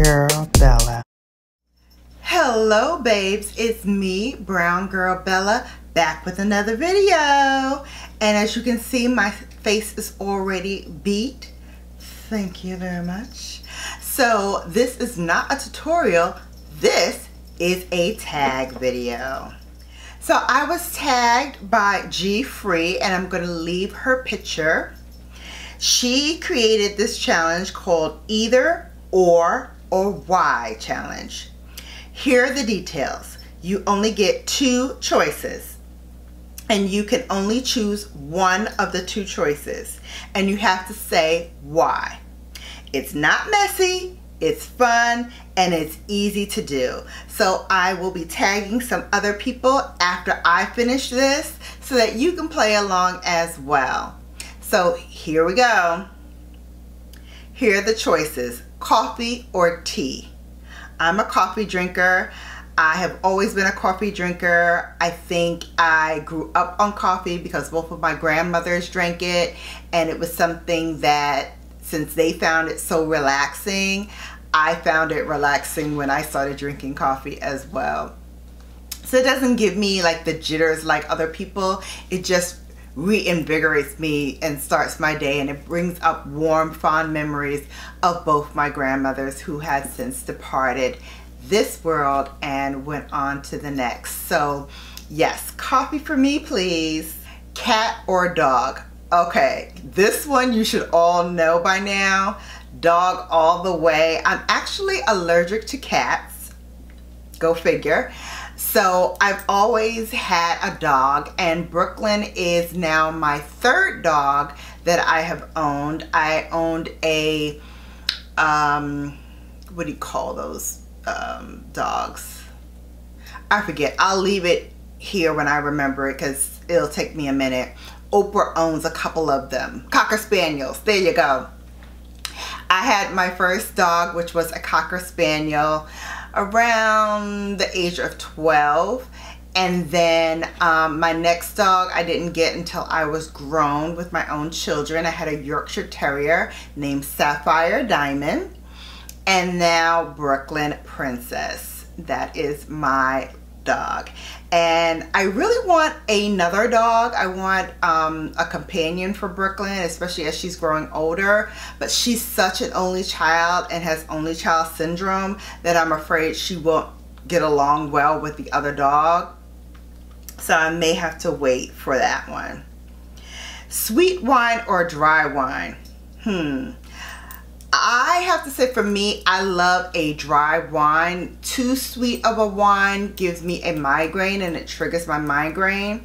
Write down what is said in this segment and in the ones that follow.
Girl Bella. Hello babes, it's me, Brown Girl Bella, back with another video. And as you can see, my face is already beat. Thank you very much. So this is not a tutorial, this is a tag video. So I was tagged by G Free, and I'm going to leave her picture. She created this challenge called Either or Why challenge. Here are the details. You only get two choices, and you can only choose one of the two choices, and you have to say why. It's not messy, it's fun, and it's easy to do. So I will be tagging some other people after I finish this so that you can play along as well. So here we go. Here are the choices: coffee or tea. I'm a coffee drinker. I have always been a coffee drinker. I think I grew up on coffee because both of my grandmothers drank it, and it was something that, since they found it so relaxing, I found it relaxing when I started drinking coffee as well. So it doesn't give me like the jitters like other people. It just reinvigorates me and starts my day, and it brings up warm, fond memories of both my grandmothers who had since departed this world and went on to the next. So yes, coffee for me please. Cat or dog? Okay, this one you should all know by now. Dog all the way. I'm actually allergic to cats. Go figure. So I've always had a dog, and Brooklyn is now my third dog that I have owned. I owned a, what do you call those dogs? I forget. I'll leave it here when I remember it because it'll take me a minute. Oprah owns a couple of them. Cocker Spaniels. There you go. I had my first dog, which was a Cocker Spaniel, around the age of 12, and then my next dog I didn't get until I was grown with my own children. I had a Yorkshire Terrier named Sapphire Diamond, and now Brooklyn Princess. That is my dog, and I really want another dog. I want a companion for Brooklyn, especially as she's growing older, but she's such an only child and has only child syndrome that I'm afraid she won't get along well with the other dog, so I may have to wait for that one. Sweet wine or dry wine? I have to say, for me, I love a dry wine. Too sweet of a wine gives me a migraine, and it triggers my migraine.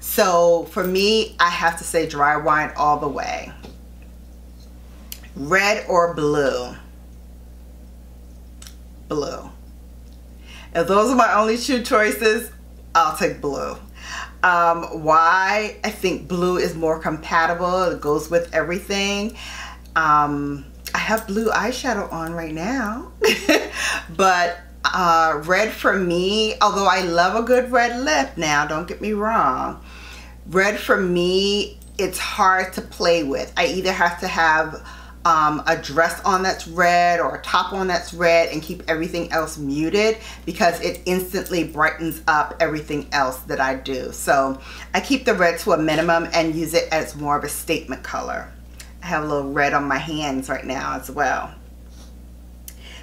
So for me, I have to say dry wine all the way. Red or blue? Blue. If those are my only two choices, I'll take blue. Why? I think blue is more compatible. It goes with everything. I have blue eyeshadow on right now. But red for me, although I love a good red lip now, don't get me wrong. Red for me, it's hard to play with. I either have to have a dress on that's red or a top on that's red and keep everything else muted, because it instantly brightens up everything else that I do. So I keep the red to a minimum and use it as more of a statement color. I have a little red on my hands right now as well.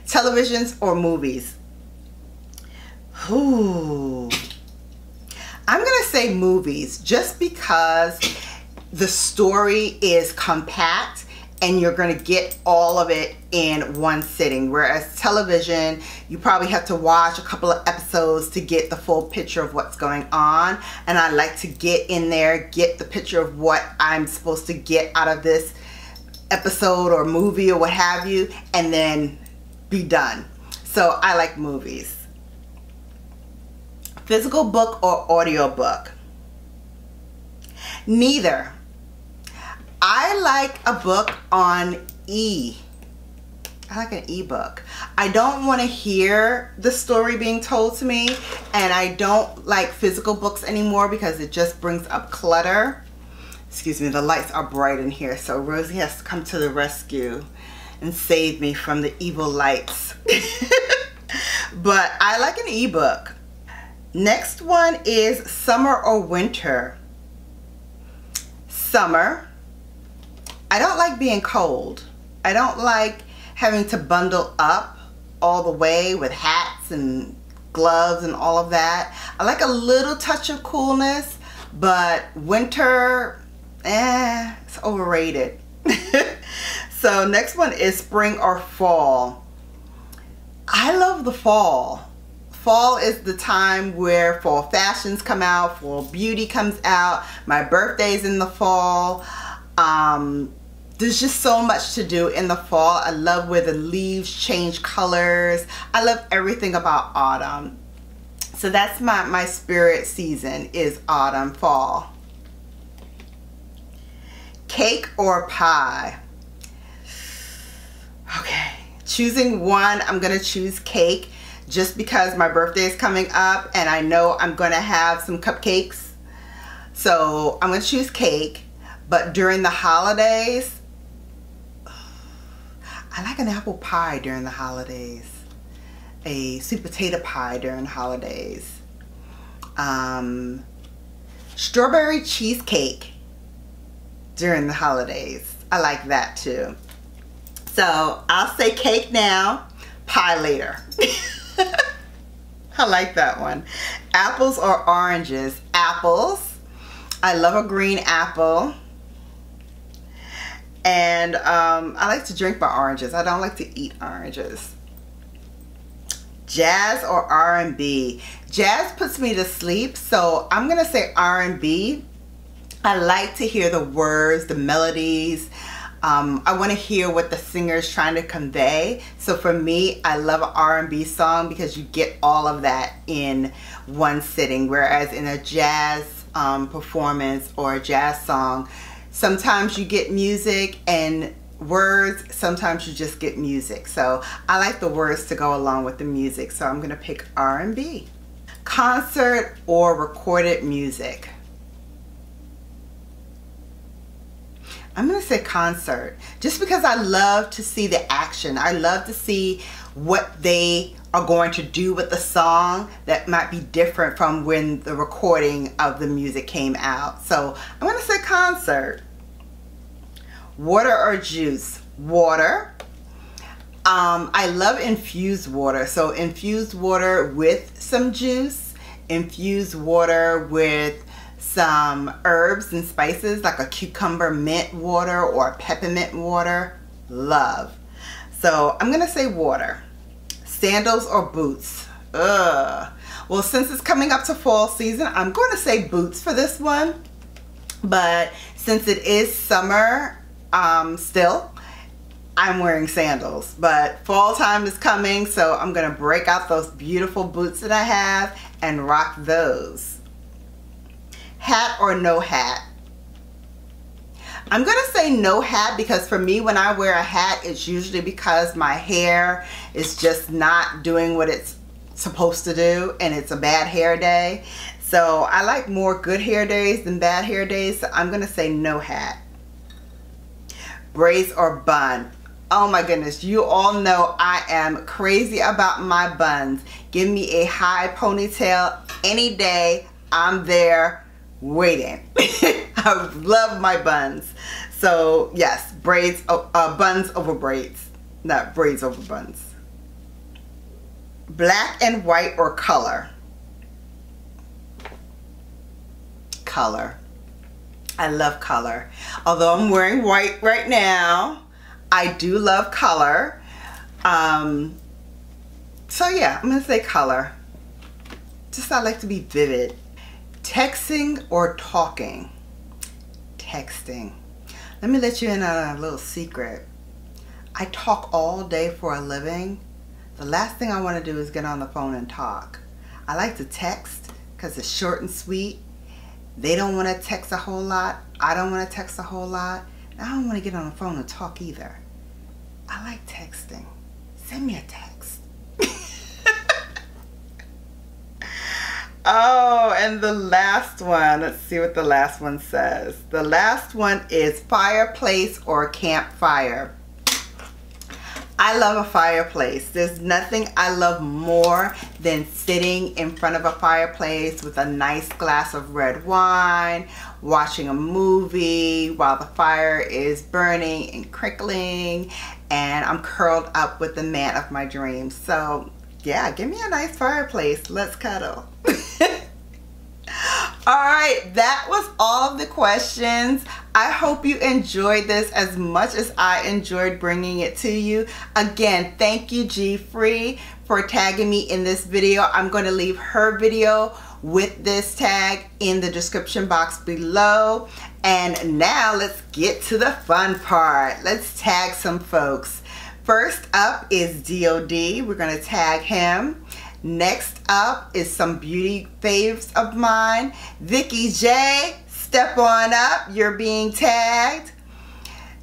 Televisions or movies? Ooh. I'm gonna say movies, just because the story is compact and you're gonna get all of it in one sitting, whereas television, you probably have to watch a couple of episodes to get the full picture of what's going on, and I like to get in there, get the picture of what I'm supposed to get out of this episode or movie or what have you, and then be done. So I like movies. Physical book or audio book? Neither. I like a book on I like an ebook. I don't want to hear the story being told to me, and I don't like physical books anymore because it just brings up clutter. Excuse me, the lights are bright in here, so Rosie has to come to the rescue and save me from the evil lights. But I like an ebook. Next one is summer or winter. Summer. I don't like being cold. I don't like having to bundle up all the way with hats and gloves and all of that. I like a little touch of coolness, but winter, it's overrated. So next one is spring or fall. I love the fall. Fall is the time where fall fashions come out, fall beauty comes out. My birthday's in the fall. There's just so much to do in the fall. I love where the leaves change colors. I love everything about autumn. So that's my spirit season is autumn, fall. Cake or pie? Okay, choosing one, I'm gonna choose cake just because my birthday is coming up and I know I'm gonna have some cupcakes. So I'm gonna choose cake, but during the holidays, I like an apple pie during the holidays, a sweet potato pie during the holidays, strawberry cheesecake during the holidays. I like that too. So I'll say cake now, pie later. I like that one. Apples or oranges? Apples. I love a green apple. And I like to drink my oranges. I don't like to eat oranges. Jazz or R&B? Jazz puts me to sleep, so I'm gonna say R&B. I like to hear the words, the melodies. I want to hear what the singer is trying to convey. So for me, I love an R&B song because you get all of that in one sitting. Whereas in a jazz performance or a jazz song, sometimes you get music and words, sometimes you just get music. So I like the words to go along with the music. So I'm going to pick R&B. Concert or recorded music? I'm gonna say concert, just because I love to see the action. I love to see what they are going to do with the song that might be different from when the recording of the music came out. So I'm gonna say concert. Water or juice? Water. I love infused water. So infused water with some juice, infused water with some herbs and spices like a cucumber mint water or peppermint water. Love. So I'm gonna say water. Sandals or boots? Ugh. Well, since it's coming up to fall season, I'm going to say boots for this one. But since it is summer still, I'm wearing sandals. But fall time is coming, so I'm gonna break out those beautiful boots that I have and rock those. Hat or no hat? I'm gonna say no hat because for me, when I wear a hat, it's usually because my hair is just not doing what it's supposed to do and it's a bad hair day. So I like more good hair days than bad hair days, so I'm gonna say no hat. Braids or bun? Oh my goodness, you all know I am crazy about my buns. Give me a high ponytail any day, I'm there waiting. I love my buns. So yes, braids, buns over braids, not braids over buns. Black and white or color? Color. I love color. Although I'm wearing white right now, I do love color. So yeah, I'm gonna say color. Just I like to be vivid. Texting or talking? Texting. Let me let you in on a little secret. I talk all day for a living. The last thing I want to do is get on the phone and talk. I like to text because it's short and sweet. They don't want to text a whole lot. I don't want to text a whole lot. And I don't want to get on the phone and talk either. I like texting. Send me a text. Oh, and the last one, let's see what the last one says. The last one is fireplace or campfire. I love a fireplace. There's nothing I love more than sitting in front of a fireplace with a nice glass of red wine, watching a movie while the fire is burning and crinkling, and I'm curled up with the man of my dreams. So yeah, give me a nice fireplace. Let's cuddle. Alright, that was all of the questions. I hope you enjoyed this as much as I enjoyed bringing it to you. Again, thank you G Free for tagging me in this video. I'm going to leave her video with this tag in the description box below. And now let's get to the fun part. Let's tag some folks. First up is D.O.D. We're going to tag him. Next up is some beauty faves of mine. Vicky J, step on up, you're being tagged.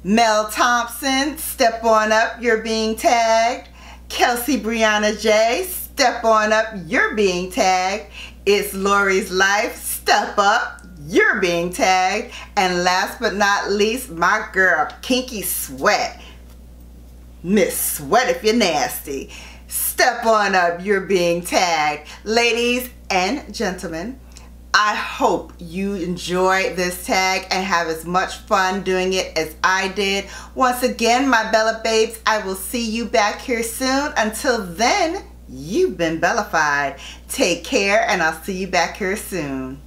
Mel Thompson, step on up, you're being tagged. Kelsey Brianna J, step on up, you're being tagged. It's Lori's Life, step up, you're being tagged. And last but not least, my girl, Kinky Sweat. Miss Sweat if you're nasty. Step on up, you're being tagged. Ladies and gentlemen, I hope you enjoy this tag and have as much fun doing it as I did. Once again, my Bella babes, I will see you back here soon. Until then, you've been Bellafied. Take care, and I'll see you back here soon.